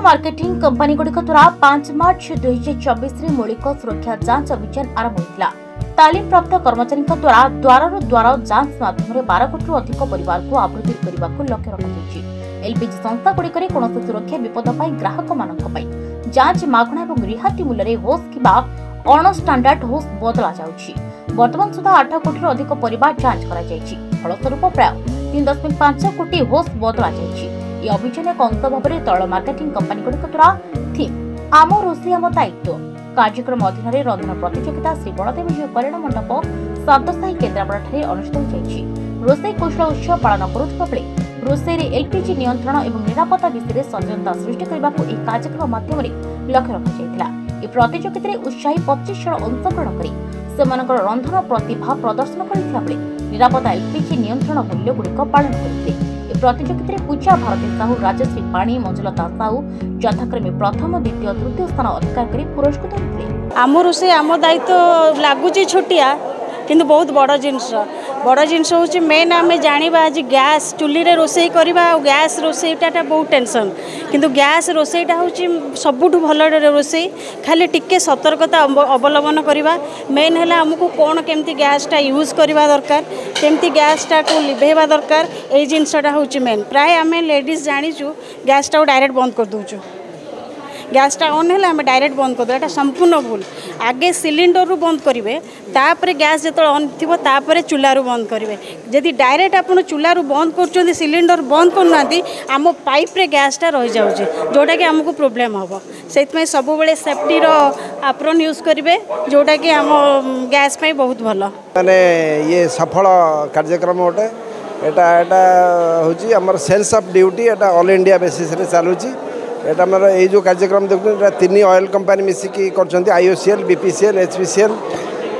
Marketing company गुड़िक द्वारा 5 मार्च 2024 मौलिक सुरक्षा जांच अभियान आरंभ होता। तालीम प्राप्त कर्मचारी द्वारा द्वार द्वार जांच माध्यम 12 कोटी अधिक परिवार को आवृत्ति करने को लक्ष्य रखा। एलपीजी संस्था गुड़िक कौन सुरक्षा विपद ग्राहक मान जांच मागणा और रिहाती मूल्य होस कि अणस्टांडार्ड होस बदला जाउछि। वर्तमान सुधा 8 कोटी अधिक परिवार जांच करा जायछि। फलस्वरूप प्राय 3.5 कोटी होस बदला जायछि। ये अभियान एक अंश भाव में तैल मार्केटिंग कंपनी गुड़िक द्वारा थीम आम रोषे आम दायित्व कार्यक्रम अधीन रंधन प्रतियोगिता श्री बलदेव जीव कल्याण मंडप सातसाही केन्द्रापड़ा अनुष्ठित होती। रोषे कौशल उत्सव पालन करुवा बेले रोषे एलपीजी नियंत्रण और निरापत्ता विषय सचेतनता सृष्टि करने को यह कार्यक्रम माध्यम लक्ष्य रखा। यह प्रतियोगिता उत्साही 25 जन अंशग्रहण कर रंधन प्रतिभा प्रदर्शन करते निरापत्ता एलपीजी नियंत्रण मूल्य गुड़िक पालन करते। प्रतियोगिता पूजा भारती साहू राजश्री पाणी मंजुलता साहू यथाक्रमे प्रथम द्वितीय तृतीय स्थान अधिकार कर पुरस्कृत होते। आम रोषे आम दायित्व लगुच छोटिया किंतु बहुत बड़ जिनस हूँ मेन आम जाना आज गैस चुली रे रोषे करवा गैस रोषेटा बहुत टेंशन किंतु गैस रोषेटा हूँ सबुठ भल रोषे खाली टिके सतर्कता अवलंबन करवा मेन है आमको कौन केमती गैसटा यूज करवा दरकार केमती गैसटा को लिभेवा दरकार ये जिनसटा हूँ मेन प्राय आम लेडीज जाचु गैसटा डायरेक्ट बंद कर दूचु गैसटा ऑन है आम डायरेक्ट बंद कर दे संपूर्ण भूल आगे सिलिंडर रू बंद करेंगे तापर गैस जो ऑन थी तापर चूल्हा बंद करेंगे जदि डायरेक्ट आप चूल्हा बंद कर सिलिंडर बंद करना आम पाइप रे गैसटा रही जाऊँगी जोटा कि आमको प्रोब्लेम हम से सब बेले सेफ्टीर आप्रोन यूज करेंगे जोटा कि आम गैस पे बहुत भल माने ये सफल कार्यक्रम गोटे यहाँ हूँ sense of duty Etah all India basis रे चलुची एटा हमर ये जो कार्यक्रम देखते 3 ऑयल कंपनी मिसिकी कर आईओसीएल बीपीसीएल एचपीसीएल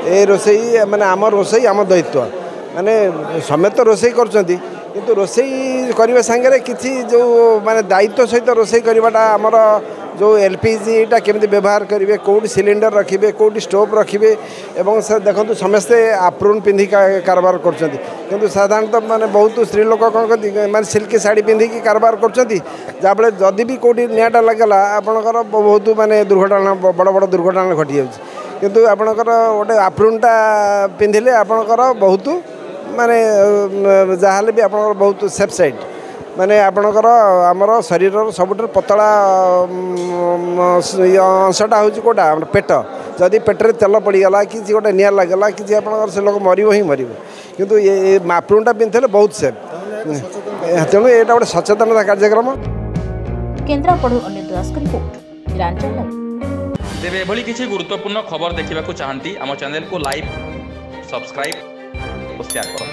ए रोसई माने आम रोसई आम दायित्व माने समेत रोसई करछंती किंतु रोसई करबा संगे किछि जो माने दायित्व सहित रोसई करबाटा हमर जो एलपीजीटा केमती व्यवहार करेंगे कौटी सिलिंडर रखिए कौटी स्टोव रखिए एवं से देखो समस्ते आप्रोन पिंधि कारबार कर साधारणतः माने बहुत स्त्री लोक कौन करती माने सिल्क शाढ़ी पिंधिकी कारबार कर जदि भी कौटी निआटा लगला आपणकर बहुत माने दुर्घटना बड़ बड़ दुर्घटना घटी जाऊँगी किंतु आपणकर गोटे आप्रोनटा पिंधिले आपणकर बहुत माने जहाँ भी आपणकर बहुत सेफ साइड माने आपणकर आमर शरीर सबुठ पतला अंशटा हूँ कौटा पेट जदि पेट्रे तेल पड़गला कि गोटे निआ लगला कि आप से लोक मर ही मर किंतु ये आप्रोनटा पिंधे बहुत सेफ तेणु यहाँ गोटे सचेतनता कार्यक्रम। केन्द्रापड़ा रिपोर्ट तेरे एभली किसी गुरुत्वपूर्ण खबर देखा चाहती आम चैनल को लाइक सब्सक्राइब और शेयर करो।